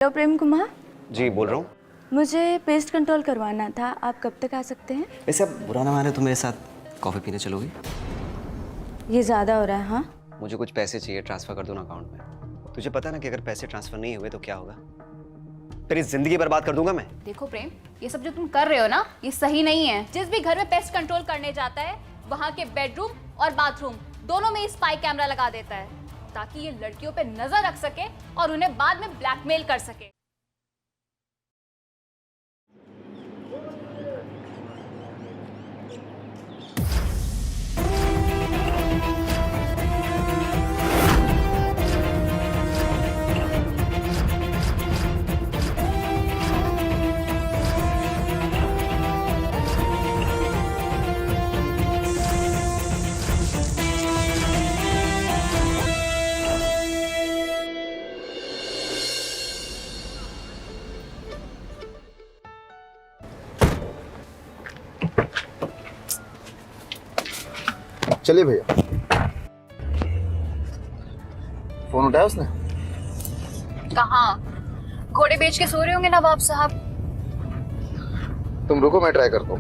Hello Prem Kumar ji बोल रहा हूँ। मुझे पेस्ट कंट्रोल करवाना था, आप कब तक आ सकते हैं? वैसे अब बुरा ना माने तो मेरे साथ कॉफ़ी पीने चलोगी? ये ज़्यादा हो रहा है। हाँ, मुझे कुछ पैसे चाहिए, ट्रांसफ़र कर दो ना अकाउंट में। तुझे पता है ना कि अगर पैसे ट्रांसफ़र नहीं हुए तो क्या होगा? तेरी ज़िंदगी बर्बाद कर दूंगा मैं। देखो प्रेम, ये सब जो तुम कर रहे हो ना, ये सही नहीं है। जिस भी घर में पेस्ट कंट्रोल करने जाता है, वहाँ के बेडरूम और बाथरूम दोनों में स्पाई कैमरा लगा देता है, ताकि ये लड़कियों पे नजर रख सके और उन्हें बाद में ब्लैकमेल कर सके। चलिए भैया। फोन उठाया उसने? कहाँ? घोड़े बेच के सो रहे होंगे नवाब साहब। तुम रुको, मैं ट्राई करता हूँ।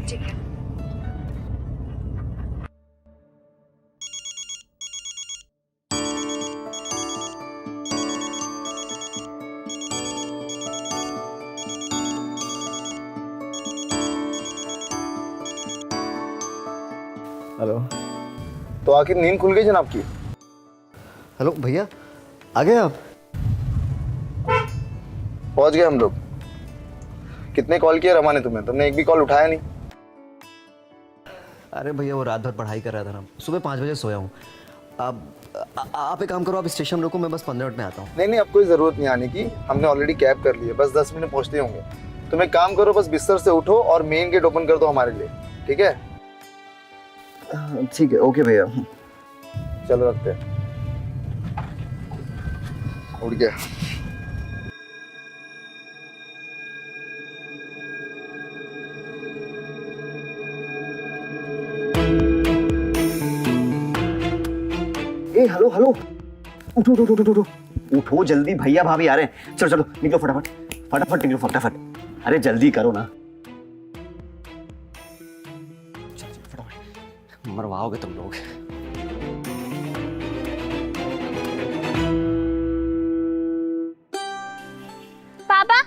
ठीक है। हेलो। तो आखिर नींद खुल गई जनाब की? हेलो भैया, आ गए आप? पहुंच गए हम लोग। कितने कॉल किए रमा ने तुम्हें? तुमने एक भी कॉल उठाया नहीं। अरे भैया वो रात भर पढ़ाई कर रहा था ना, सुबह 5 बजे सोया हूँ। आप एक काम करो, आप स्टेशन रुको, मैं बस 15 मिनट में आता हूँ। नहीं नहीं, अब कोई जरूरत नहीं आने की। हमने ऑलरेडी कैब कर ली है, बस 10 मिनट पहुंचते होंगे। तुम एक काम करो, बस बिस्तर से उठो और मेन गेट ओपन कर दो हमारे लिए, ठीक है? ठीक है, ओके भैया। चलो रखते हैं। उठ गया। ए हेलो हेलो, उठो उठो उठो उठो उठो जल्दी, भैया भाभी आ रहे हैं। चलो चलो निकलो फटाफट, फटाफट निकलो फटाफट। अरे जल्दी करो ना, चलो फटाफट, मरवाओगे तुम लोग। पापा,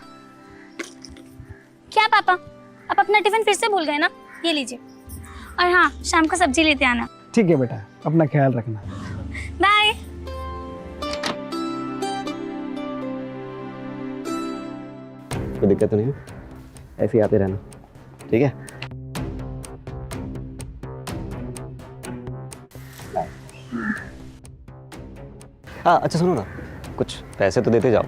क्या पापा, आप अपना टिफिन फिर से भूल गए ना? ये लीजिए, और हाँ शाम को सब्जी लेते आना। ठीक है बेटा, अपना ख्याल रखना। बाय। कोई दिक्कत तो नहीं है? ऐसे ही आते रहना, ठीक है? हाँ अच्छा सुनो ना, कुछ पैसे तो देते जाओ।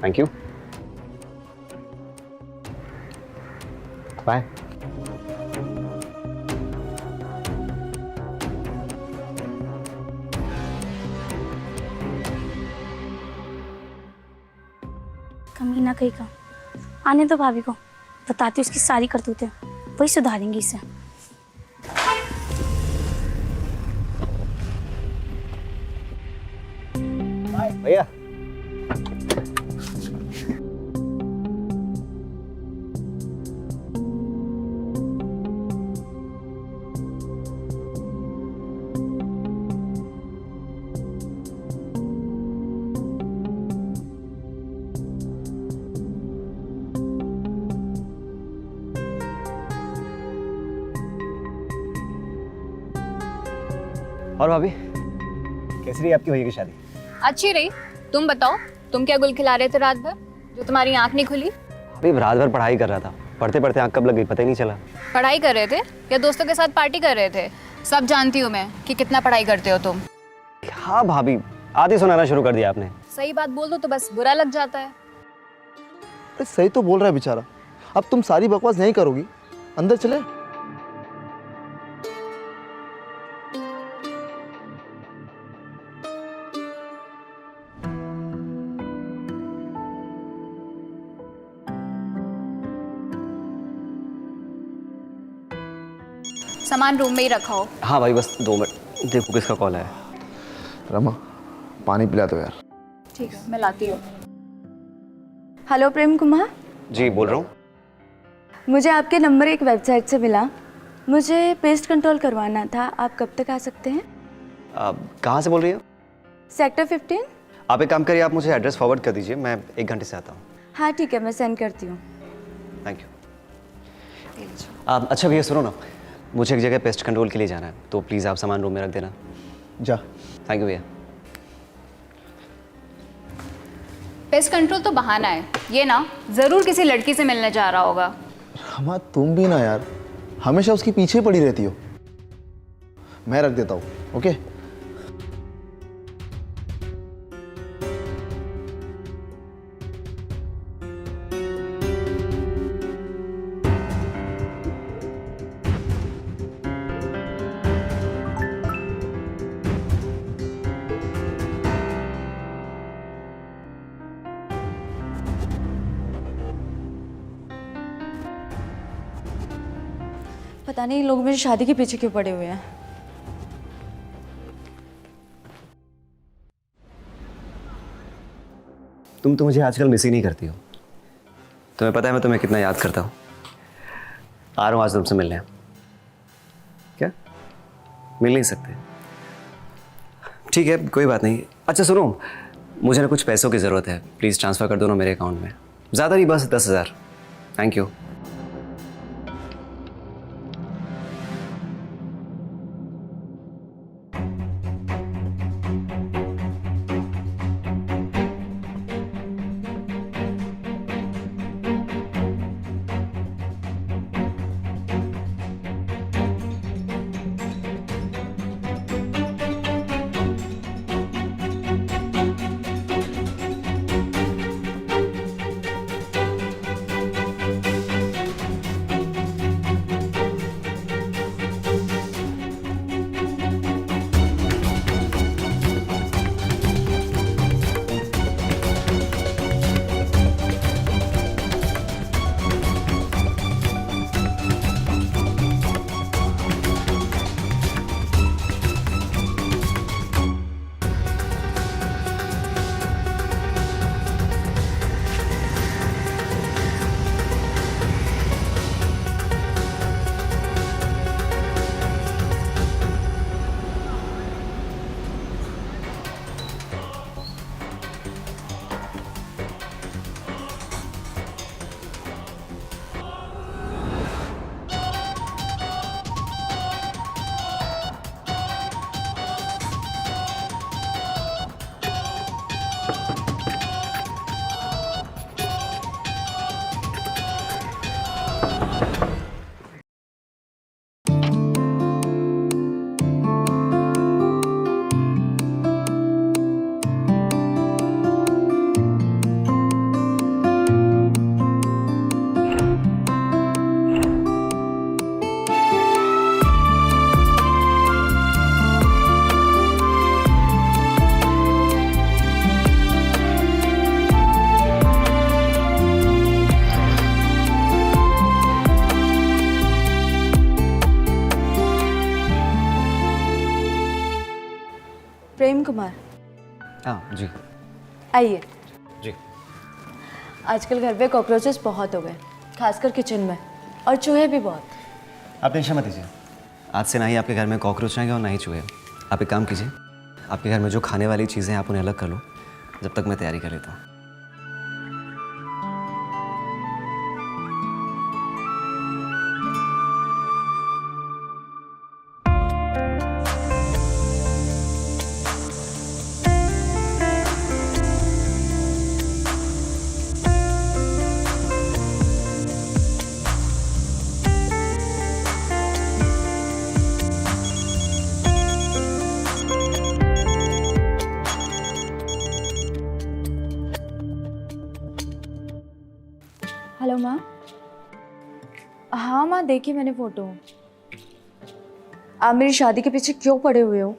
Thank you, bye. कमीना कहीं का, आने दो भाभी को, बताती हूँ उसकी सारी करतूतें, वही सुधारेंगी इसे। भैया और भाभी, कैसी रही आपकी भैया की शादी? अच्छी रही। तुम बताओ, तुम क्या गुल खिला रहे थे रात भर, जो तुम्हारी आंख नहीं खुली? अभी रात भर पढ़ाई कर रहा था, पढ़ते पढ़ते आँख कब लग गई पता ही नहीं चला। पढ़ाई कर रहे थे या दोस्तों के साथ पार्टी कर रहे थे? सब जानती हूँ मैं कि कितना पढ़ाई करते हो तुम। हाँ भाभी, आधी सुनाना शुरू कर दिया आपने। सही बात बोल दो तो बस बुरा लग जाता है। अरे सही तो बोल रहा है बेचारा। अब तुम सारी बकवास नहीं करोगी? अंदर चले। सामान रूम में ही रखा हो। हाँ भाई बस 2 मिनट, देखो किसका कॉल है। रमा पानी पिला दो यार। ठीक है, मैं लाती हूँ। हेलो प्रेम कुमार, जी बोल रहा हूँ। मुझे आपके नंबर एक वेबसाइट से मिला। मुझे पेस्ट कंट्रोल करवाना था, आप कब तक आ सकते हैं? आप कहाँ से बोल रही हो? सेक्टर 15। आप एक काम करिए, आप मुझे एड्रेस फॉरवर्ड कर दीजिए, मैं 1 घंटे से आता हूँ। हाँ ठीक है, मैं सेंड करती हूँ। Thank you. अच्छा भैया सुनो ना, मुझे एक जगह पेस्ट कंट्रोल के लिए जाना है, तो प्लीज़ आप सामान रूम में रख देना। जा। थैंक यू भैया। पेस्ट कंट्रोल तो बहाना है, ये ना जरूर किसी लड़की से मिलने जा रहा होगा। रमा तुम भी ना यार, हमेशा उसके पीछे पड़ी रहती हो। मैं रख देता हूँ, ओके? पता नहीं लोग मेरी शादी के पीछे क्यों पड़े हुए हैं। तुम तो मुझे आजकल मिस ही नहीं करती हो। तुम्हें पता है मैं तुम्हें कितना याद करता हूँ। आ रहा हूँ आज तुमसे मिलने। क्या मिल नहीं सकते? ठीक है कोई बात नहीं। अच्छा सुनो, मुझे ना कुछ पैसों की ज़रूरत है, प्लीज़ ट्रांसफ़र कर दो ना मेरे अकाउंट में। ज़्यादा नहीं, बस 10,000। Thank you. प्रेम कुमार, हाँ जी। आइए। जी। आजकल घर पे कॉकरोचेस बहुत हो गए, खासकर किचन में, और चूहे भी बहुत। आप टेंशन मत लीजिए, आज से ना ही आपके घर में कॉकरोच रहेंगे और ना ही चूहे। आप एक काम कीजिए, आपके घर में जो खाने वाली चीज़ें हैं आप उन्हें अलग कर लो, जब तक मैं तैयारी कर लेता हूँ। हेलो माँ। हाँ माँ, देखी मैंने फोटो। आप मेरी शादी के पीछे क्यों पड़े हुए हो?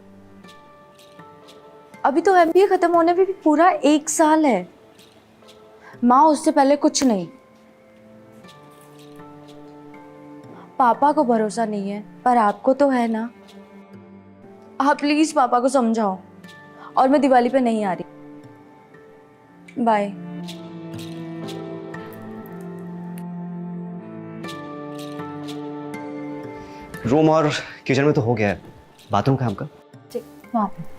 अभी तो MBA खत्म होने में भी पूरा 1 साल है माँ, उससे पहले कुछ नहीं। पापा को भरोसा नहीं है, पर आपको तो है ना। आप प्लीज पापा को समझाओ, और मैं दिवाली पे नहीं आ रही। बाय। रूम और किचन में तो हो गया है, बाथरूम का आपका? वहाँ पे।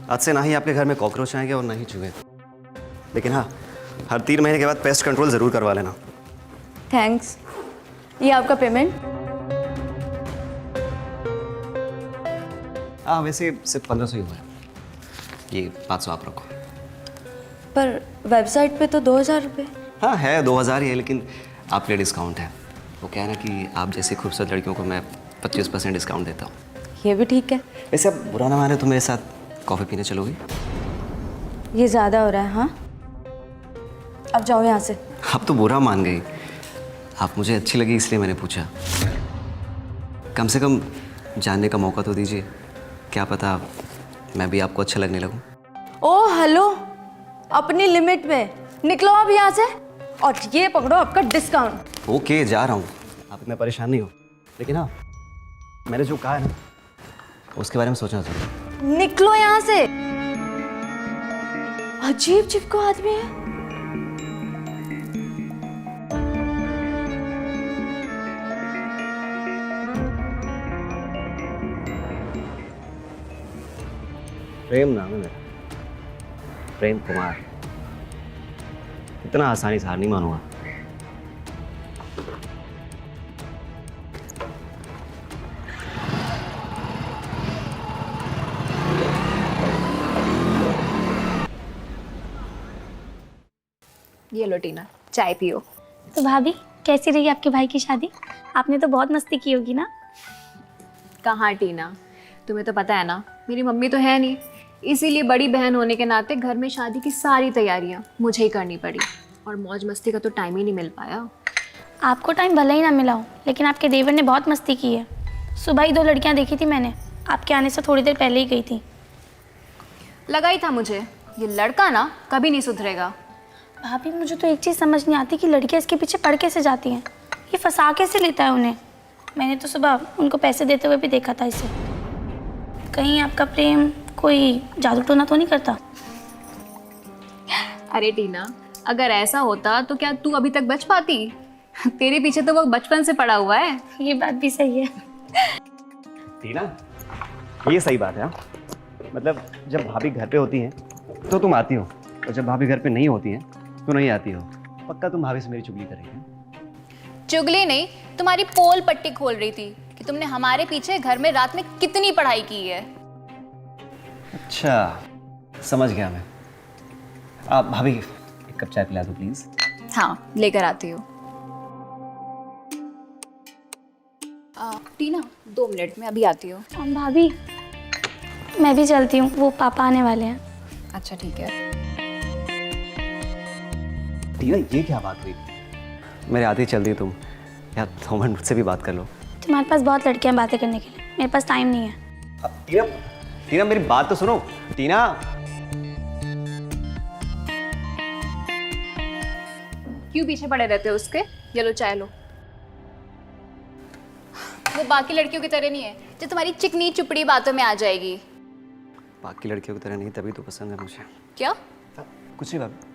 आज से ना ही आपके घर में कॉकरोच आएंगे और ना ही चूहे। लेकिन हाँ, हर 3 महीने के बाद पेस्ट कंट्रोल ज़रूर करवा लेना। थैंक्स। ये आपका पेमेंट। हाँ, वैसे सिर्फ 1500 ही हुआ है। ये 500 आप रखो। पर वेबसाइट पे तो 2000 रुपये। हाँ है 2000 ही है, लेकिन आपके लिए डिस्काउंट है। वो क्या है ना कि आप जैसे खूबसूरत लड़कियों को मैं 25% डिस्काउंट देता हूँ। ये भी ठीक है। वैसे अब बुरा ना माने तो मेरे साथ कॉफ़ी पीने चलोगी? ये ज़्यादा हो रहा है। हाँ, अब जाओ यहाँ से। आप तो बुरा मान गई। आप मुझे अच्छी लगी इसलिए मैंने पूछा। कम से कम जानने का मौका तो दीजिए, क्या पता मैं भी आपको अच्छा लगने लगूं। ओ हेलो, अपनी लिमिट में निकलो आप यहाँ से, और ये पकड़ो आपका डिस्काउंट। ओके, जा रहा हूँ, आप इतना परेशान नहीं हो। लेकिन हाँ, मैंने जो कहा है ना, उसके बारे में सोचना चाहिए। निकलो यहाँ से। अजीब चिपको आदमी है। प्रेम नाम है मेरा, प्रेम कुमार। इतना आसानी से हार नहीं मानूंगा। ये लो टीना, चाय पियो। तो भाभी कैसी रही आपके भाई की शादी? आपने तो बहुत मस्ती की होगी ना? कहाँ टीना, तुम्हें तो पता है ना, मेरी मम्मी तो है नहीं, इसीलिए बड़ी बहन होने के नाते घर में शादी की सारी तैयारियां मुझे ही करनी पड़ी, और मौज मस्ती का तो टाइम ही नहीं मिल पाया। आपको टाइम भले ही ना मिला हो, लेकिन आपके देवर ने बहुत मस्ती की है। सुबह ही 2 लड़कियां देखी थी मैंने, आपके आने से थोड़ी देर पहले ही गई थी। लगा ही था मुझे, ये लड़का ना कभी नहीं सुधरेगा। भाभी मुझे तो एक चीज़ समझ नहीं आती कि लड़कियां इसके पीछे पड़ कैसे जाती हैं। ये फंसा कैसे लेता है उन्हें? मैंने तो सुबह उनको पैसे देते हुए भी देखा था इसे। कहीं आपका प्रेम कोई जादू टोना तो नहीं करता? अरे टीना, अगर ऐसा होता तो क्या तू अभी तक बच पाती? तेरे पीछे तो वो बचपन से पड़ा हुआ है। ये बात भी सही है। टीना, ये सही बात है। हाँ? मतलब जब भाभी घर पे होती हैं तो तुम आती हो, और जब भाभी घर पे नहीं होती हैं तो नहीं आती हो। पक्का तुम भाभी से मेरी चुगली करेंगे? चुगली नहीं, तुम्हारी पोल पट्टी खोल रही थी कि तुमने हमारे पीछे घर में रात में कितनी पढ़ाई की है। अच्छा, समझ गया मैं। आप भाभी एक कप चाय पिला दो प्लीज। हाँ, लेकर आती हूँ। टीना 2 मिनट में अभी आती हूँ। भाभी मैं भी चलती हूँ, वो पापा आने वाले हैं। अच्छा ठीक है। टीना, ये क्या बात हुई? मेरे आते ही चल दी तुम। यार 2 मिनट मुझसे भी बात कर लो। तुम्हारे पास बहुत लड़कियां बातें करने के लिए, मेरे पास टाइम नहीं है। टीना, टीना मेरी बात तो सुनो। टीना, क्यों पीछे पड़े रहते हो उसके? ये लो चाय लो। वो बाकी लड़कियों की तरह नहीं है जो तुम्हारी चिकनी चुपड़ी बातों में आ जाएगी। बाकी लड़कियों की तरह नहीं, तभी तो पसंद है मुझे। क्या? कुछ नहीं भाभी।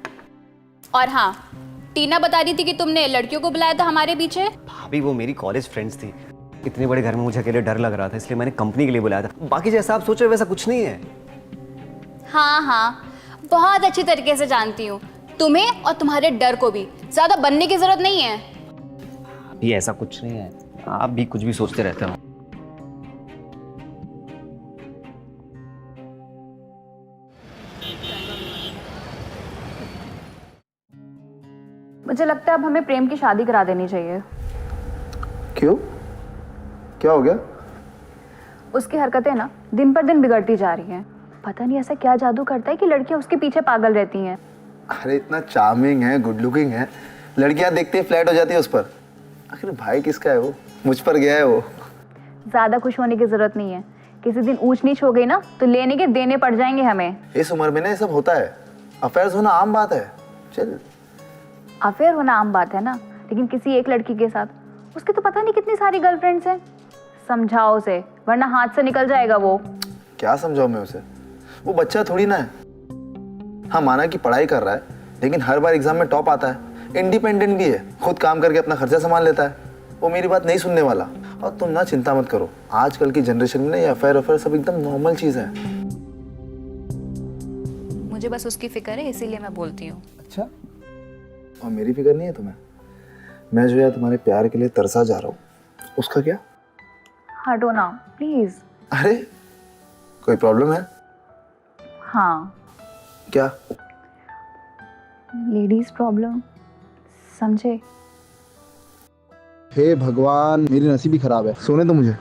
और हाँ, टीना बता रही थी कि तुमने लड़कियों को बुलाया था हमारे पीछे। भाभी वो मेरी कॉलेज फ्रेंड्स थी। इतने बड़े घर में मुझे अकेले डर लग रहा था, इसलिए मैंने कंपनी के लिए बुलाया था। बाकी जैसा आप सोच रहे हो वैसा कुछ नहीं है। हाँ हाँ, बहुत अच्छी तरीके से जानती हूँ तुम्हें और तुम्हारे डर को भी। ज्यादा बनने की जरूरत नहीं है। अभी ऐसा कुछ नहीं है, आप भी कुछ भी सोचते रहते हो। मुझे लगता है अब हमें प्रेम की शादी करा देनी चाहिए। क्यों? क्या हो गया? उसकी हरकतें ना दिन पर दिन बिगड़ती जा रही हैं। पता नहीं ऐसा क्या जादू करता है कि लड़कियां उसके पीछे पागल रहती हैं। अरे इतना चार्मिंग है, गुड लुकिंग है, लड़कियां देखते ही फ्लैट हो जाती है उस पर। आखिर भाई किसका है वो? मुझ पर गया है वो। ज्यादा खुश होने की जरूरत नहीं है। किसी दिन ऊंच नीच हो गई ना तो लेने के देने पड़ जाएंगे हमें। इस उम्र में ना ये सब होता है, अफेयर्स होना आम बात है। चल, अफेयर होना आम बात है ना, लेकिन किसी एक लड़की के साथ, उसके तो पता नहीं कितनी सारी गर्लफ्रेंड्स हैं। समझाओ उसे, वरना हाथ से निकल जाएगा वो। क्या समझाऊं मैं उसे? वो बच्चा थोड़ी ना है। हाँ, माना कि पढ़ाई कर रहा है, लेकिन हर बार एग्जाम में टॉप आता है। इंडिपेंडेंट भी है, खुद काम करके अपना खर्चा संभाल लेता है। वो मेरी बात नहीं सुनने वाला। और तुम ना चिंता मत करो, आजकल की जनरेशन में ना ये अफेयर सब एकदम नॉर्मल चीज है। मुझे बस उसकी फिक्र है, इसीलिए मैं बोलती हूँ। अच्छा, और मेरी फिक्र नहीं है तुम्हें? मैं जो यार तुम्हारे प्यार के लिए तरसा जा रहा हूँ, उसका क्या? हटो ना प्लीज। अरे कोई प्रॉब्लम है? हाँ, क्या? लेडीज प्रॉब्लम, समझे? हे भगवान, मेरी नसीब ही खराब है। सोने दो मुझे।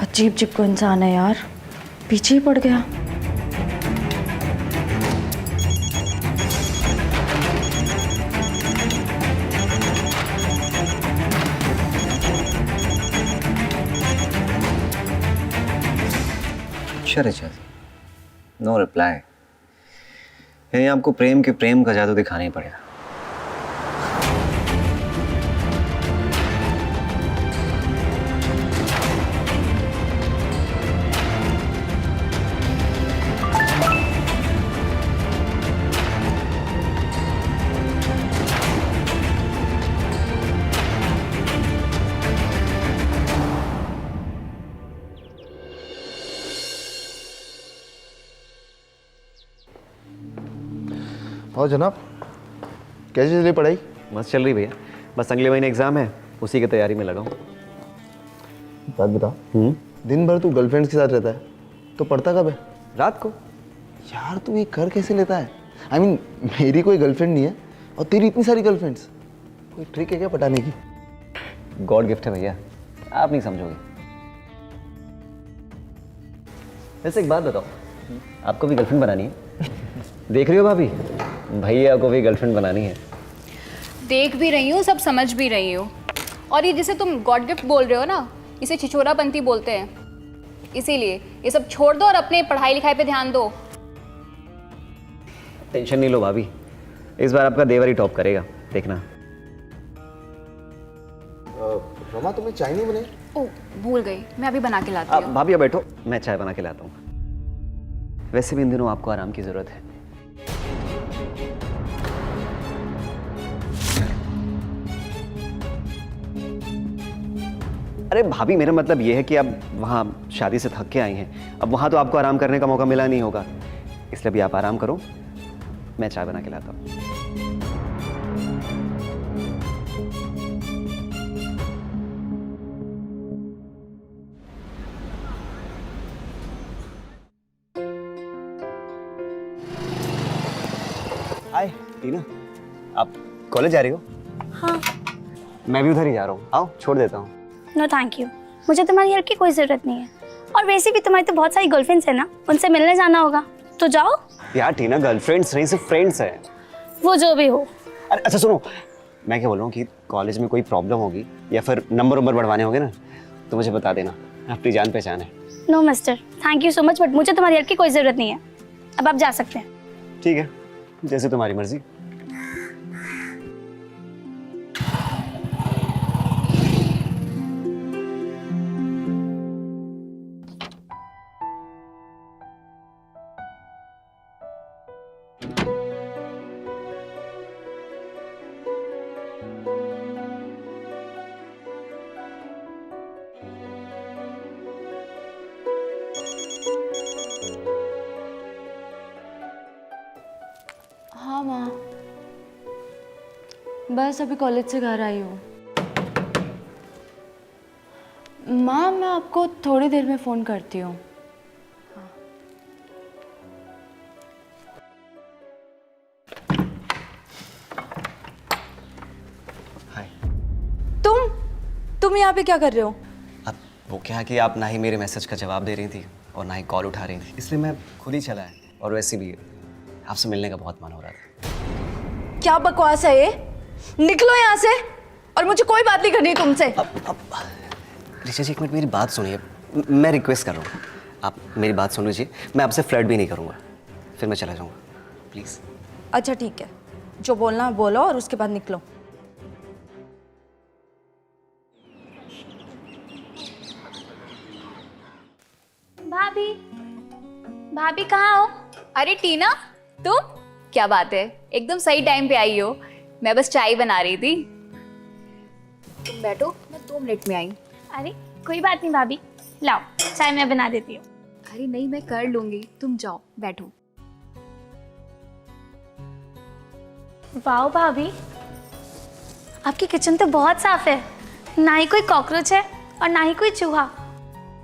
अजीब चिपको इंसान है यार, पीछे ही पड़ गया। अच्छा रिचा, नो रिप्लाई। यानी आपको प्रेम के प्रेम का जादू दिखाना ही पड़ेगा। और जनाब, कैसी चल रही पढ़ाई? मस्त चल रही भैया, बस अगले महीने एग्जाम है, उसी की तैयारी में लगा हूँ। बात बता, दिन भर तू गर्लफ्रेंड्स के साथ रहता है, तो पढ़ता कब है? रात को। यार तू ये कर कैसे लेता है? I mean, मेरी कोई गर्लफ्रेंड नहीं है और तेरी इतनी सारी गर्लफ्रेंड्स। कोई ट्रिक है क्या पटाने की? गॉड गिफ्ट है भैया, आप नहीं समझोगे। वैसे एक बात बताओ, आपको भी गर्लफ्रेंड बनानी है? देख रही हो भाभी, भैया को भी गर्लफ्रेंड बनानी है। देख भी रही हूँ, सब समझ भी रही हूँ। और ये जिसे तुम गॉड गिफ्ट बोल रहे हो ना, इसे छिछोरापंती बोलते हैं। इसीलिए ये सब छोड़ दो और अपने पढ़ाई लिखाई पे ध्यान दो। टेंशन नहीं लो भाभी, इस बार आपका देवर ही टॉप करेगा, देखना। रमा, तुम्हें चाय नहीं बनाई? ओह, भूल गई, मैं अभी बना के लाती हूँ। भाभी अब बैठो, मैं चाय बना के लाता हूँ। वैसे भी इन दिनों आपको आराम की जरूरत है। अरे भाभी, मेरा मतलब ये है कि अब वहाँ शादी से थक के आई हैं, अब वहाँ तो आपको आराम करने का मौका मिला नहीं होगा, इसलिए भी आप आराम करो, मैं चाय बना के लाता हूँ। हाय टीना, आप कॉलेज जा रही हो? हाँ। मैं भी उधर ही जा रहा हूँ, आओ छोड़ देता हूँ। नो थैंक यू, मुझे तुम्हारी हेल्प की कोई ज़रूरत नहीं है। और वैसे भी तुम्हारी तो बहुत सारी गर्लफ्रेंड्स है ना, उनसे मिलने जाना होगा तो जाओ। यार टीना, गर्लफ्रेंड्स नहीं, सिर्फ फ्रेंड्स हैं। वो जो भी हो। अरे अच्छा सुनो, मैं क्या बोल रहा हूँ कि कॉलेज में कोई प्रॉब्लम होगी या फिर नंबर बढ़वाने होंगे ना, तो मुझे बता देना, अपनी जान पहचान है। No mister, thank you so much, but मुझे तुम्हारी हेल्प की कोई ज़रूरत नहीं है। अब आप जा सकते हैं। ठीक है, जैसे तुम्हारी मर्जी। हाँ माँ, बस अभी कॉलेज से घर आई हूँ। माँ मैं आपको थोड़ी देर में फ़ोन करती हूँ। हाय। तुम यहाँ पे क्या कर रहे हो? अब वो क्या कि आप ना ही मेरे मैसेज का जवाब दे रही थी और ना ही कॉल उठा रही थी, इसलिए मैं खुद ही चला है। और वैसे भी आपसे मिलने का बहुत मन हो रहा था। क्या बकवास है ये? निकलो यहाँ से, और मुझे कोई बात नहीं करनी तुमसे। अब ऋचा जी, एक मिनट मेरी बात सुनिए। मैं रिक्वेस्ट कर रहा हूँ, आप मेरी बात सुन लीजिए। मैं आपसे फ्लर्ट भी नहीं करूँगा, फिर मैं चला जाऊँगा, प्लीज़। अच्छा ठीक है, जो बोलना है बोलो और उसके बाद निकलो। भाभी, भाभी कहाँ हो? अरे टीना, तुम? क्या बात है, एकदम सही टाइम पे आई हो। मैं बस चाय बना रही थी। तुम बैठो, मैं 2 मिनट में आई। अरे कोई बात नहीं भाभी, लाओ चाय मैं बना देती हूँ। अरे नहीं, मैं कर लूंगी, तुम जाओ बैठो। वाह भाभी, आपकी किचन तो बहुत साफ है, ना ही कोई कॉकरोच है और ना ही कोई चूहा।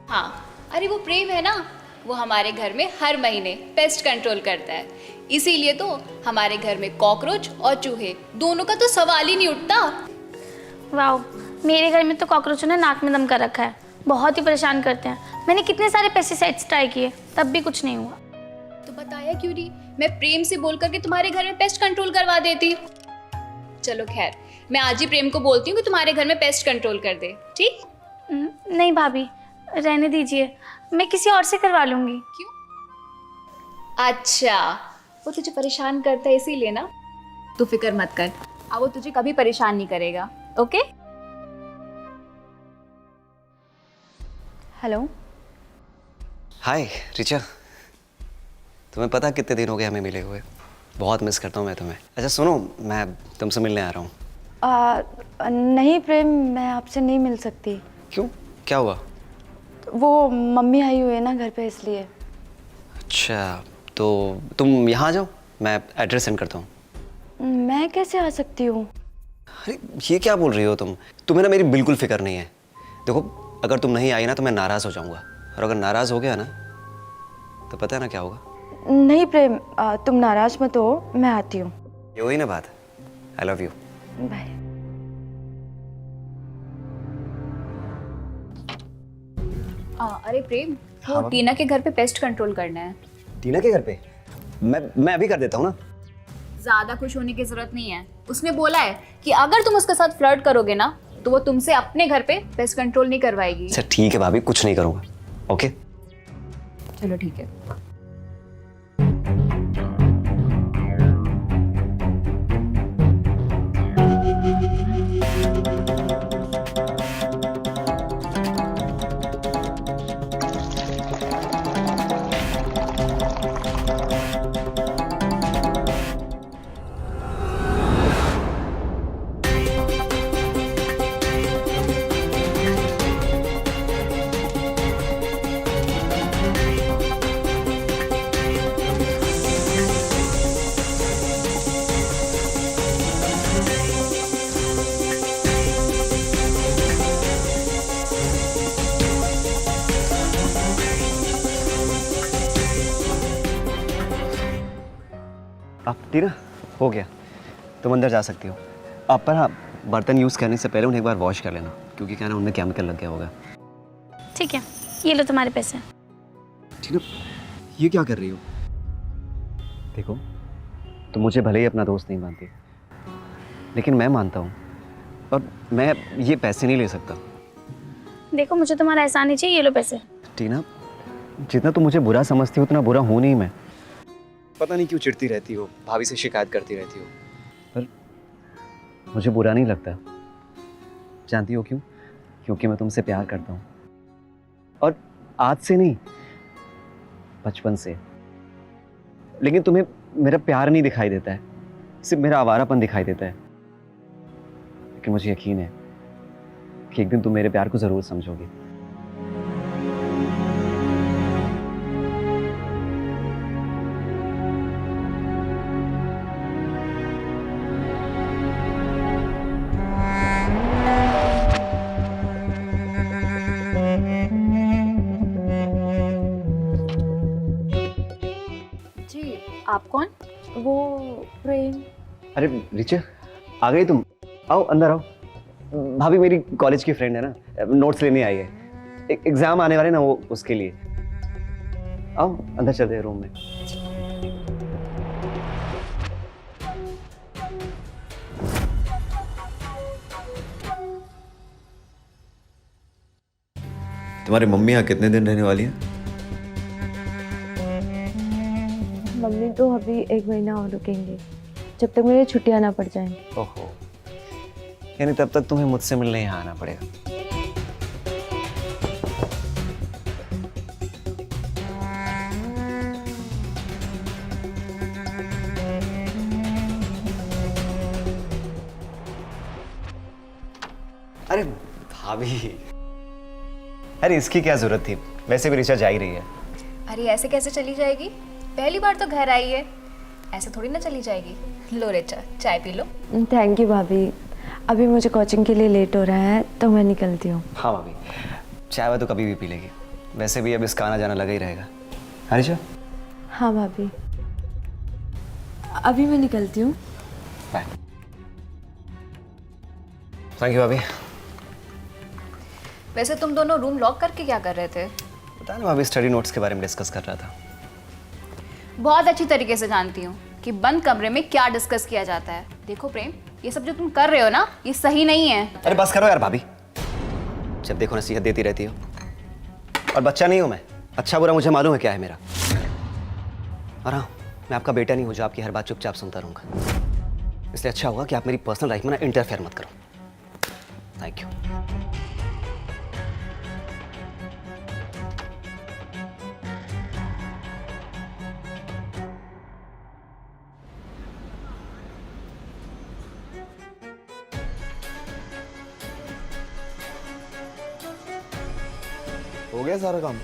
हाँ, अरे वो प्रेम है ना, वो हमारे घर में हर महीने पेस्ट कंट्रोल करता है, इसीलिए तो हमारे घर में कॉकरोच और चूहे दोनों का तो सवाल ही नहीं उठता। वाह, मेरे घर में तो कॉकरोचों ने नाक में दम कर रखा है, बहुत ही परेशान करते हैं। मैंने कितने सारे पेस्टिसाइड्स ट्राई किए, तब भी कुछ नहीं हुआ। तो बताया क्यों नहीं? मैं प्रेम से बोल करके तुम्हारे घर में पेस्ट कंट्रोल करवा देती। चलो खैर, मैं आज ही प्रेम को बोलती हूँ कि तुम्हारे घर में पेस्ट कंट्रोल कर दे, ठीक? नहीं भाभी, रहने दीजिए, मैं किसी और से करवा लूँगी। क्यों? अच्छा, वो तुझे परेशान करता है इसीलिए ना? तू फिक्र मत कर, अब वो तुझे कभी परेशान नहीं करेगा, ओके? हेलो। हाय ऋचा, तुम्हें पता कितने दिन हो गए हमें मिले हुए? बहुत मिस करता हूँ मैं तुम्हें। अच्छा सुनो, मैं तुमसे मिलने आ रहा हूँ। नहीं प्रेम, मैं आपसे नहीं मिल सकती। क्यों, क्या हुआ? वो मम्मी आई हुई है ना घर पे, इसलिए। अच्छा, तो तुम यहाँ आ जाओ, मैं एड्रेस सेंड करता हूँ। मैं कैसे आ सकती हूँ? अरे ये क्या बोल रही हो तुम? तुम्हें ना मेरी बिल्कुल फिक्र नहीं है। देखो, अगर तुम नहीं आई ना तो मैं नाराज़ हो जाऊँगा, और अगर नाराज़ हो गया ना तो पता है ना क्या होगा? नहीं प्रेम, तुम नाराज मत हो, मैं आती हूँ। ये वही ना बात। I love you. बाय। अरे प्रेम, वो टीना के घर पे पेस्ट कंट्रोल करना है। टीना के घर पे? मैं अभी कर देता हूँ ना। ज्यादा खुश होने की जरूरत नहीं है, उसने बोला है कि अगर तुम उसके साथ फ्लर्ट करोगे ना तो वो तुमसे अपने घर पे पेस्ट कंट्रोल नहीं करवाएगी। अच्छा ठीक है भाभी, कुछ नहीं करूँगा। ओके चलो ठीक है। आप टीना, हो गया, तुम अंदर जा सकती हो। आप पर हाँ, बर्तन यूज़ करने से पहले उन्हें एक बार वॉश कर लेना, क्योंकि क्या ना उनमें केमिकल लग गया होगा। ठीक है, ये लो तुम्हारे पैसे। टीना, ये क्या कर रही हो? देखो, तुम मुझे भले ही अपना दोस्त नहीं मानती, लेकिन मैं मानता हूँ, और मैं ये पैसे नहीं ले सकता। देखो मुझे तुम्हारा एहसान नहीं चाहिए, ये लो पैसे। टीना, जितना तुम मुझे बुरा समझती हो उतना बुरा हूं नहीं मैं। पता नहीं क्यों चिढ़ती रहती हो, भाभी से शिकायत करती रहती हो, पर मुझे बुरा नहीं लगता। जानती हो क्यों? क्योंकि मैं तुमसे प्यार करता हूँ, और आज से नहीं, बचपन से। लेकिन तुम्हें मेरा प्यार नहीं दिखाई देता है, सिर्फ मेरा आवारापन दिखाई देता है। लेकिन मुझे यकीन है कि एक दिन तुम मेरे प्यार को जरूर समझोगी। जी, आप कौन? वो प्रेम। अरे रिचे, आ गई तुम? आओ अंदर आओ। भाभी मेरी कॉलेज की फ्रेंड है ना, नोट्स लेने आई है। एग्जाम आने वाले ना, वो उसके लिए। आओ अंदर चलते हैं रूम में। तुम्हारी मम्मी यहाँ कितने दिन रहने वाली है? मम्मी तो अभी 1 महीना और रुकेंगे, जब तक मेरी छुट्टियां ना पड़ जाएं। ओहो, यानी तब तक तुम्हें मुझसे मिलने यहाँ आना पड़ेगा। अरे भाभी, अरे इसकी क्या जरूरत थी? वैसे भी ऋचा जा ही रही है। अरे ऐसे कैसे चली जाएगी? पहली बार तो घर आई है, ऐसे थोड़ी ना चली जाएगी। लो रिचा, चाय पी लो। थैंक यू भाभी, अभी मुझे कोचिंग के लिए लेट हो रहा है तो मैं निकलती हूँ। हाँ भाभी, चाय वो तो कभी भी पी लेगी। वैसे भी अब इसका आना जाना लगा ही रहेगा। हाँ ऋचा? हाँ भाभी, अभी मैं निकलती हूँ। बाय। थैंक यू भाभी। वैसे तुम दोनों रूम लॉक करके क्या कर रहे थे? पता नहीं भाभी, स्टडी नोट्स के बारे में डिस्कस कर रहा था। बहुत अच्छी तरीके से जानती हूँ कि बंद कमरे में क्या डिस्कस किया जाता है। देखो प्रेम, ये सब जो तुम कर रहे हो ना, ये सही नहीं है। अरे बस करो यार भाभी, जब देखो नसीहत देती रहती हो। और बच्चा नहीं हूं मैं, अच्छा बुरा मुझे मालूम है क्या है मेरा। और हाँ, मैं आपका बेटा नहीं हूं जो आपकी हर बात चुपचाप सुनता रहूंगा। इसलिए अच्छा होगा कि आप मेरी पर्सनल लाइफ में ना इंटरफेयर मत करो। Thank you. हो गया सारा काम?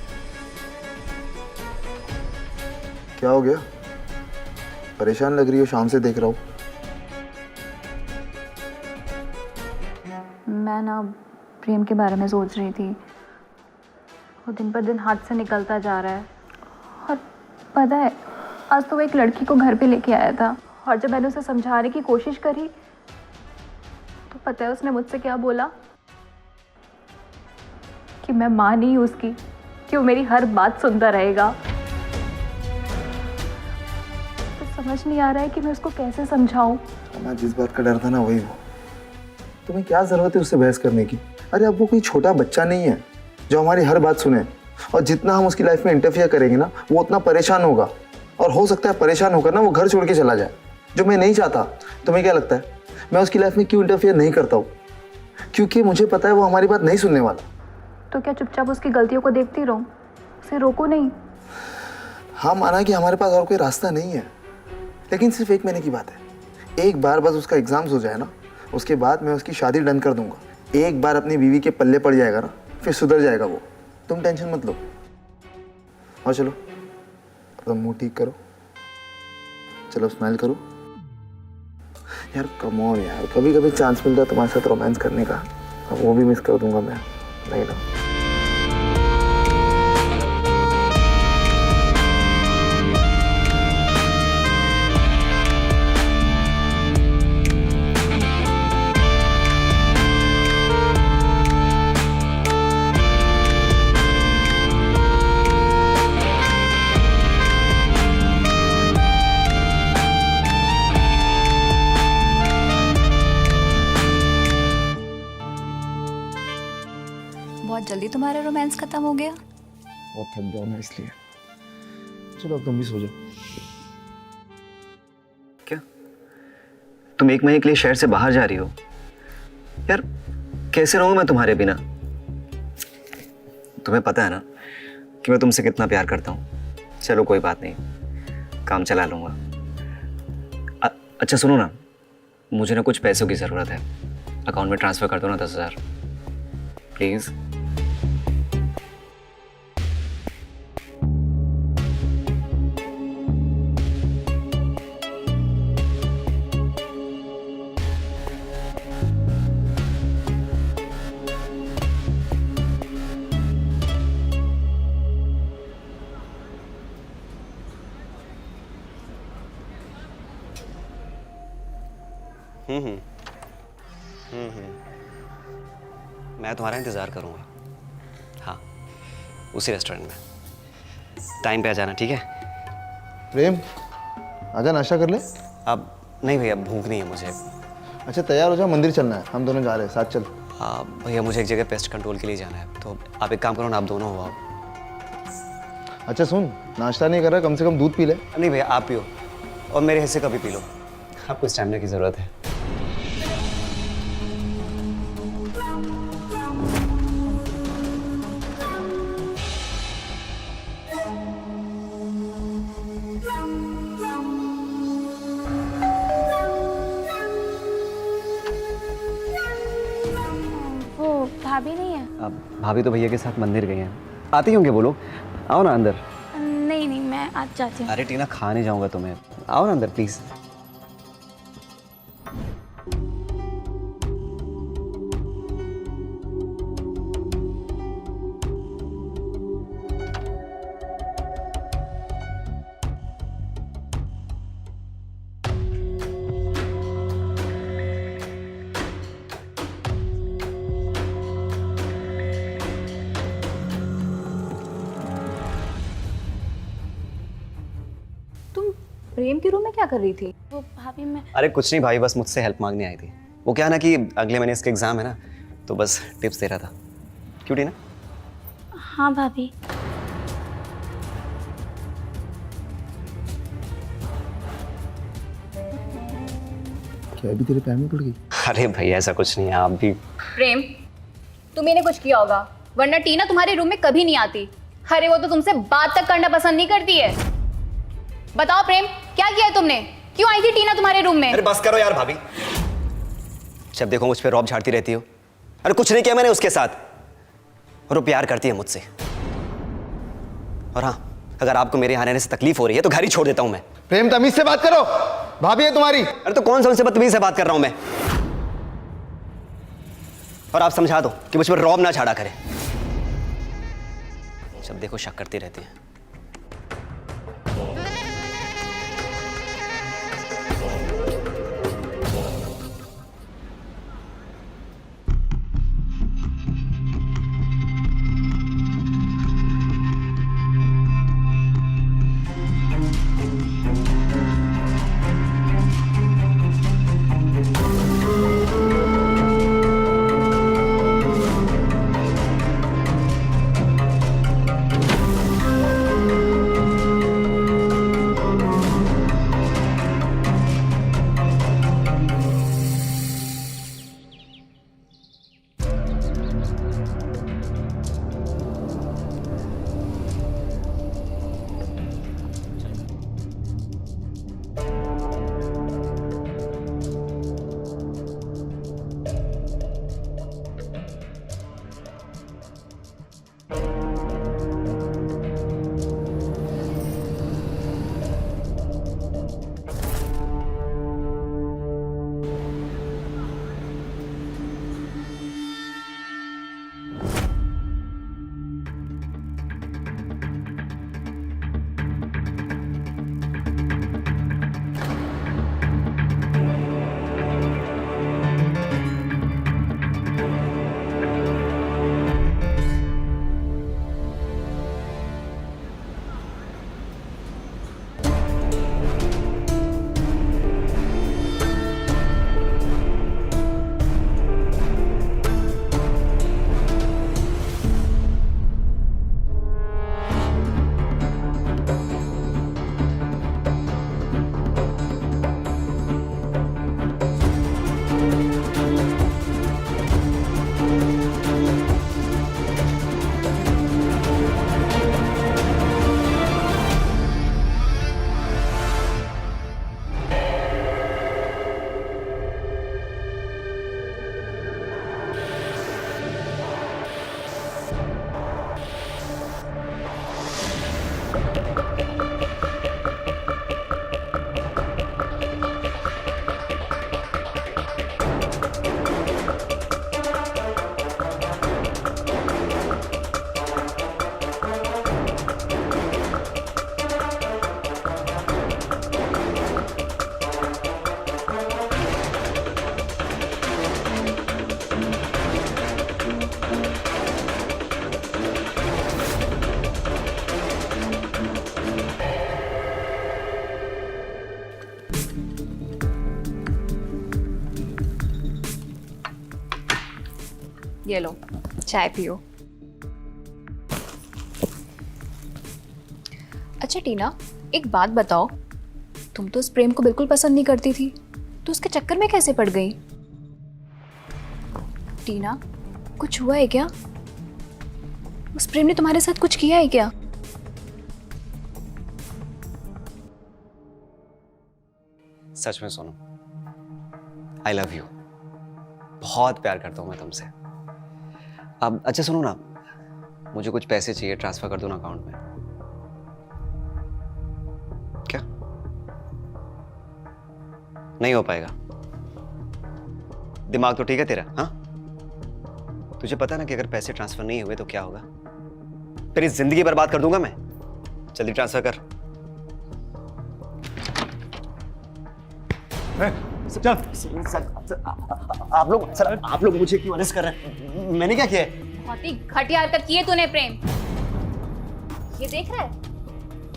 क्या हो गया? परेशान लग रही हो, शाम से देख रहा हूँ। मैं ना प्रेम के बारे में सोच रही थी। वो दिन पर दिन हाथ से निकलता जा रहा है। और पता है, आज तो वो एक लड़की को घर पे लेके आया था, और जब मैंने उसे समझाने की कोशिश करी तो पता है उसने मुझसे क्या बोला? कि मैं माँ नहीं हूँ उसकी, कि वो मेरी हर बात सुनता रहेगा। तो समझ नहीं आ रहा है कि मैं उसको कैसे समझाऊं। मैं जिस बात का डर था ना, वही वो। तुम्हें क्या जरूरत है उससे बहस करने की? अरे अब वो कोई छोटा बच्चा नहीं है जो हमारी हर बात सुने। और जितना हम उसकी लाइफ में इंटरफियर करेंगे ना, वो उतना परेशान होगा। और हो सकता है परेशान होकर ना वो घर छोड़ के चला जाए, जो मैं नहीं चाहता। तुम्हें क्या लगता है मैं उसकी लाइफ में क्यों इंटरफियर नहीं करता हूँ? क्योंकि मुझे पता है वो हमारी बात नहीं सुनने वाला। तो क्या चुपचाप उसकी गलतियों को देखती रहूं, उसे रोको नहीं? हाँ, माना कि हमारे पास और कोई रास्ता नहीं है, लेकिन सिर्फ 1 महीने की बात है। एक बार बस उसका एग्जाम्स हो जाए ना, उसके बाद मैं उसकी शादी डन कर दूंगा। एक बार अपनी बीवी के पल्ले पड़ जाएगा ना, फिर सुधर जाएगा वो। तुम टेंशन मत लो। और चलो अपना मुंह ठीक करो, चलो स्माइल करो। यार कम ऑन यार, कभी कभी चांस मिलता है तुम्हारे साथ रोमांस करने का, अब वो भी मिस कर दूंगा मैं। नहीं ना? तुम्हारा रोमांस खत्म हो गया? बहुत थक गया मैं इसलिए। चलो अब तुम भी सो जाओ। क्या तुम 1 महीने के लिए शहर से बाहर जा रही हो? यार कैसे रहूंगा मैं तुम्हारे बिना? तुम्हें पता है ना कि मैं तुमसे कितना प्यार करता हूँ। चलो कोई बात नहीं, काम चला लूंगा। अच्छा सुनो ना, मुझे ना कुछ पैसों की ज़रूरत है, अकाउंट में ट्रांसफ़र कर दो ना 10,000 प्लीज़। मैं तुम्हारा इंतज़ार करूँगा। हाँ, उसी रेस्टोरेंट में टाइम पे आ जाना, ठीक है? प्रेम आजा नाश्ता कर ले। अब नहीं भैया, भूख नहीं है मुझे। अच्छा तैयार हो जा, मंदिर चलना है, हम दोनों जा रहे हैं, साथ चल। हाँ भैया, मुझे एक जगह पेस्ट कंट्रोल के लिए जाना है, तो आप एक काम करो ना, आप दोनों हो आओ। अच्छा सुन, नाश्ता नहीं कर रहा, कम से कम दूध पी ले। नहीं भैया, आप पियो और मेरे हिस्से का भी पी लो, आपको स्टैमिना की ज़रूरत है। वो भाभी नहीं है? अब भाभी तो भैया के साथ मंदिर गए हैं, आती होंगे वो लोग। आओ ना अंदर। नहीं नहीं, मैं आज जाती हूँ। अरे टीना, खा नहीं जाऊंगा तुम्हें, आओ ना अंदर प्लीज़। तुम प्रेम के रूम में क्या कर रही थी? वो भाभी मैं अरे कुछ नहीं भाई, बस मुझसे हेल्प मांगने आई थी। वो क्या है ना कि अगले महीने इसके एग्ज़ाम है ना, तो बस टिप्स दे रहा था। क्यों टीना? हाँ भाभी। क्या अभी तेरे पैर में पड़ गई? अरे भैया ऐसा कुछ नहीं है, आप भी। प्रेम, तुम्ही ने कुछ किया होगा, वरना टीना तुम्हारे रूम में कभी नहीं आती। अरे वो तो तुमसे बात तक करना पसंद नहीं करती है। बताओ प्रेम, क्या किया है तुमने? क्यों आई थी टीना तुम्हारे रूम में? अरे बस करो यार भाभी, जब देखो मुझ पे रौब झाड़ती रहती हो। अरे कुछ नहीं किया मैंने उसके साथ, और वो प्यार करती है मुझसे। और हाँ, अगर आपको मेरे यहाँ रहने से तकलीफ हो रही है तो घर ही छोड़ देता हूँ मैं। प्रेम तमीज से बात करो, भाभी है तुम्हारी। अरे तो कौन सा उनसे बदतमीजी से बात कर रहा हूँ मैं? और आप समझा दो कि मुझ पर रौब ना झाड़ा करे, जब देखो शक करती रहती है। ये लो चाय पियो। अच्छा टीना, एक बात बताओ, तुम तो उस प्रेम को बिल्कुल पसंद नहीं करती थी, तो उसके चक्कर में कैसे पड़ गई? टीना, कुछ हुआ है क्या? उस प्रेम ने तुम्हारे साथ कुछ किया है क्या? सच में सोनू, आई लव यू। बहुत प्यार करता हूं मैं तुमसे। अब अच्छा सुनो ना, मुझे कुछ पैसे चाहिए, ट्रांसफर कर दो ना अकाउंट में। क्या नहीं हो पाएगा? दिमाग तो ठीक है तेरा? हाँ, तुझे पता ना कि अगर पैसे ट्रांसफर नहीं हुए तो क्या होगा? तेरी जिंदगी बर्बाद कर दूंगा मैं। जल्दी ट्रांसफर कर। आप लोग मुझे क्यों अरेस्ट कर रहे हैं? मैंने क्या किया है? बहुत ही घटिया हरकत की है तूने प्रेम। ये देख रहा है,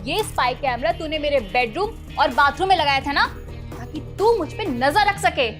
ये स्पाई कैमरा तूने मेरे बेडरूम और बाथरूम में लगाया था ना, ताकि तू मुझ पे नजर रख सके।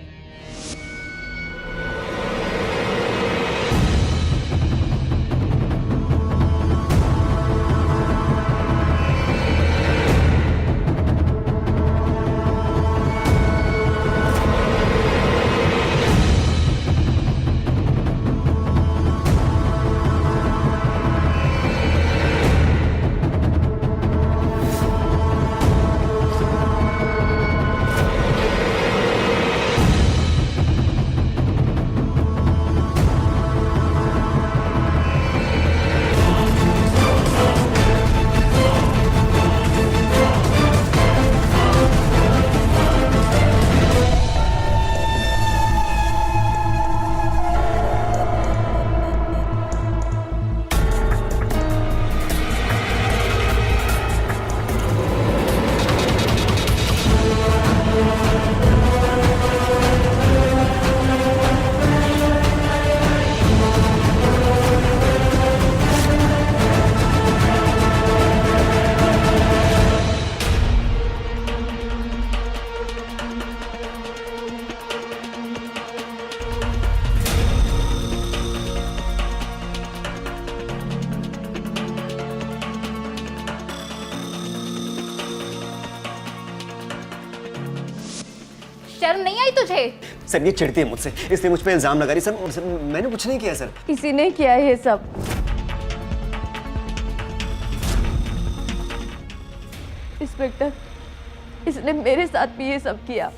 शर्म नहीं आई तुझे? सर ये चिढ़ती है मुझसे, इसलिए मुझ पे इल्जाम लगा रही। सर मैंने कुछ नहीं किया सर। किसी ने किया ये सब। इंस्पेक्टर, इसने मेरे साथ भी ये सब किया।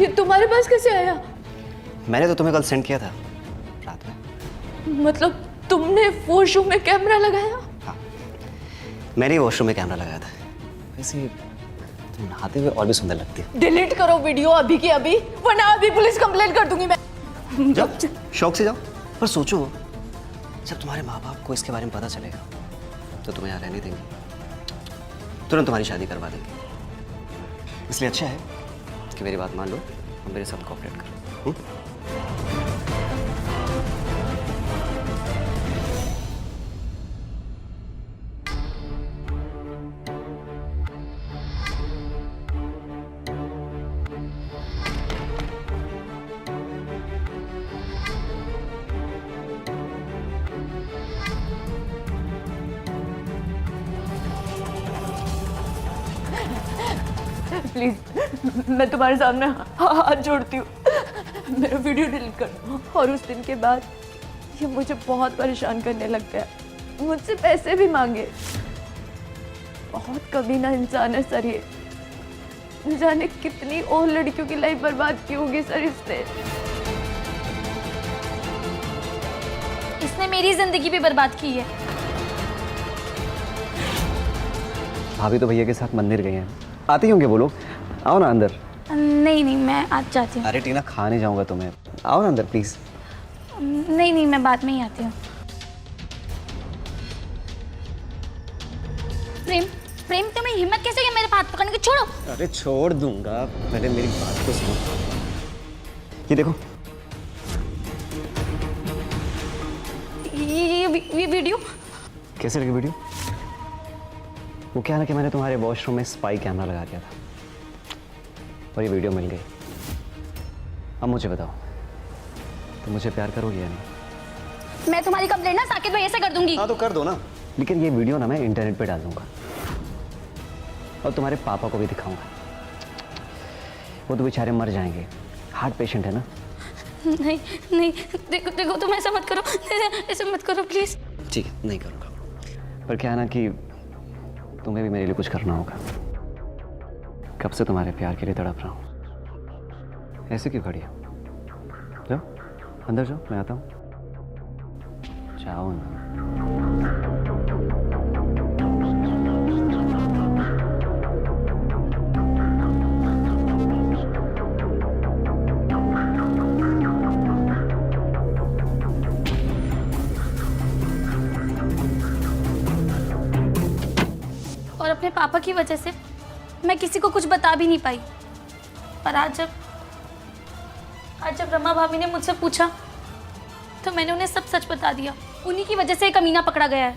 ये तुम्हारे पास कैसे आया? मैंने तो तुम्हें कल सेंड किया था रात में। मतलब तुमने वॉशरूम में कैमरा लगाया? हाँ, मैंने ही वॉशरूम में कैमरा लगाया था। वैसे तुम नहाते हुए और भी सुंदर लगती हो। डिलीट करो वीडियो अभी की अभी, वरना अभी पुलिस कंप्लेंट कर दूंगी मैं। जाओ, शौक से जाओ, पर सोचो जब तुम्हारे माँ बाप को इसके बारे में पता चलेगा तो तुम्हें यहाँ रहने देंगे, तुरंत तुम्हारी शादी करवा देंगे। इसलिए अच्छा है कि मेरी बात मान लो और मेरे साथ कोऑपरेट करो। प्लीज मैं तुम्हारे सामने हाथ जोड़ती हूँ, मेरा वीडियो डिलीट कर दो। और उस दिन के बाद ये मुझे बहुत परेशान करने लग गया, मुझसे पैसे भी मांगे। बहुत कमीना इंसान है सर ये, न जाने कितनी और लड़कियों की लाइफ बर्बाद की होगी सर इसने। इसने मेरी जिंदगी भी बर्बाद की है। भाभी तो भैया के साथ मंदिर गए हैं, आती होंगे वो लोग, आओ ना अंदर। नहीं नहीं, मैं आज जाती हूँ। अरे टीना, खाने जाऊंगा तुम्हें, आओ ना अंदर प्लीज। नहीं नहीं, मैं बाद में ही आती हूँ। प्रेम प्रेम, तुम्हें हिम्मत कैसे हुई मेरे हाथ पकड़ने की? छोड़ो। अरे छोड़ दूंगा, पहले मेरी बात को सुनो। ये देखो, ये वीडियो कैसे लगी वीडियो? वो क्या है ना कि मैंने तुम्हारे वॉशरूम में स्पाई कैमरा लगा दिया था और ये वीडियो मिल गई। अब मुझे बताओ, तुम मुझे प्यार करोगे या नहीं? मैं तुम्हारी कंप्लेंट ना साकिब भैया से कर दूंगी। हाँ तो कर दो ना, लेकिन ये वीडियो ना मैं इंटरनेट पे डाल दूंगा और तुम्हारे पापा को भी दिखाऊंगा। वो तो बेचारे मर जाएंगे, हार्ट पेशेंट है ना। नहीं नहीं, देखो देखो, तुम ऐसा मत करो, ऐसा मत करो प्लीज। ठीक है, नहीं करूँगा, पर क्या है ना कि तुम्हें भी मेरे लिए कुछ करना होगा। कब से तुम्हारे प्यार के लिए तड़प रहा हूँ। ऐसे क्यों खड़ी हो? जाओ अंदर जाओ, मैं आता हूँ। जाओ ना। और अपने पापा की वजह से मैं किसी को कुछ बता भी नहीं पाई। पर आज जब रमा भाभी ने मुझसे पूछा तो मैंने उन्हें सब सच बता दिया। उन्हीं की वजह से ये कमीना पकड़ा गया है।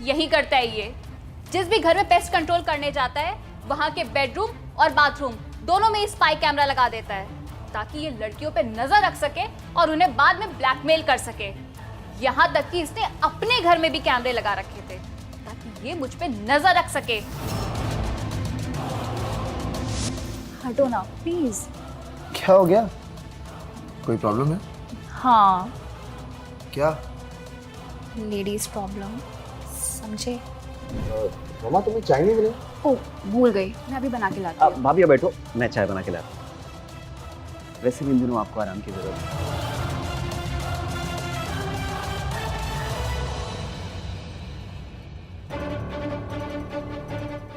यही करता है ये, जिस भी घर में पेस्ट कंट्रोल करने जाता है वहां के बेडरूम और बाथरूम दोनों में स्पाई कैमरा लगा देता है ताकि ये लड़कियों पे नजर रख सके और उन्हें बाद में ब्लैकमेल कर सके। यहाँ तक कि इसने अपने घर में भी कैमरे लगा रखे थे ताकि ये मुझ पे नजर रख सके। हटो ना प्लीज। क्या हो गया? कोई प्रॉब्लम है? हाँ, क्या? लेडीज प्रॉब्लम, समझे? मम्मा तुम्हें चाय नहीं मिली? ओ भूल गई, मैं अभी बना के लाती हूँ। भाभी अब बैठो, मैं चाय बना के लाता हूँ। वैसे भी इन दिनों आपको आराम की जरूरत है।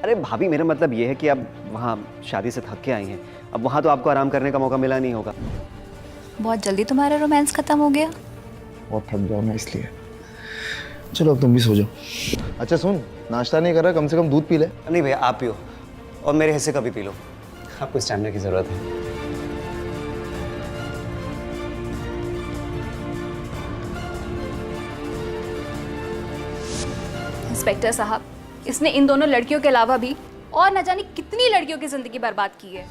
अरे भाभी, मेरा मतलब ये है कि अब वहाँ शादी से थक के आई हैं, अब वहाँ तो आपको आराम करने का मौका मिला नहीं होगा। बहुत जल्दी तुम्हारा रोमांस खत्म हो गया। बहुत थक गया मैं इसलिए। चलो अब तुम भी सो जाओ। अच्छा सुन, नाश्ता नहीं कर रहा, कम से कम दूध पी ले। नहीं भैया, आप पियो और मेरे हिस्से का भी पी लो, आपको स्टैमिना की जरूरत है। इंस्पेक्टर साहब, इसने इन दोनों लड़कियों के अलावा भी और न जाने कितनी लड़कियों की जिंदगी बर्बाद की है,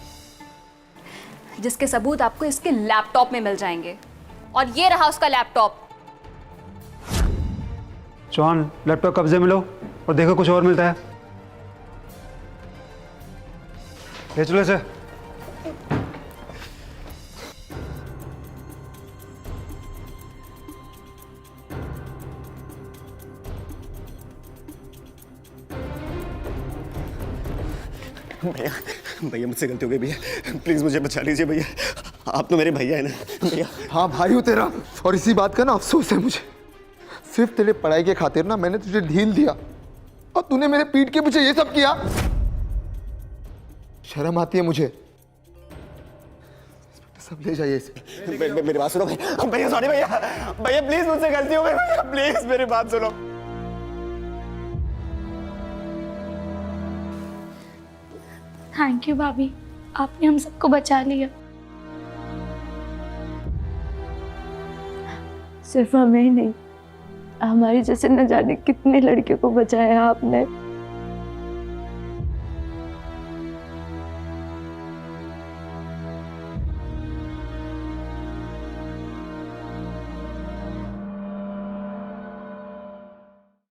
जिसके सबूत आपको इसके लैपटॉप में मिल जाएंगे। और ये रहा उसका लैपटॉप। चौहान, लैपटॉप कब्जे में लो और देखो कुछ और मिलता है। ले चलो इसे। भैया भैया, मुझसे गलती हो गई भैया, प्लीज मुझे बचा लीजिए भैया, आप तो मेरे भैया है ना भैया। हाँ भाई हूँ तेरा, और इसी बात का ना अफसोस है मुझे। सिर्फ तेरे पढ़ाई के खातिर ना मैंने तुझे ढील दिया और तूने मेरे पीठ के पीछे ये सब किया। शर्म आती है मुझे। सब ले जाइए इसे। मेरी बात सुनो भैया सॉरी भैया भैया प्लीज मुझसे गलती हो गई भैया प्लीज मेरी बात सुनो। थैंक यू भाभी, आपने हम सबको बचा लिया। सिर्फ हमें ही नहीं, हमारे जैसे न जाने कितने लड़कियों को बचाया आपने।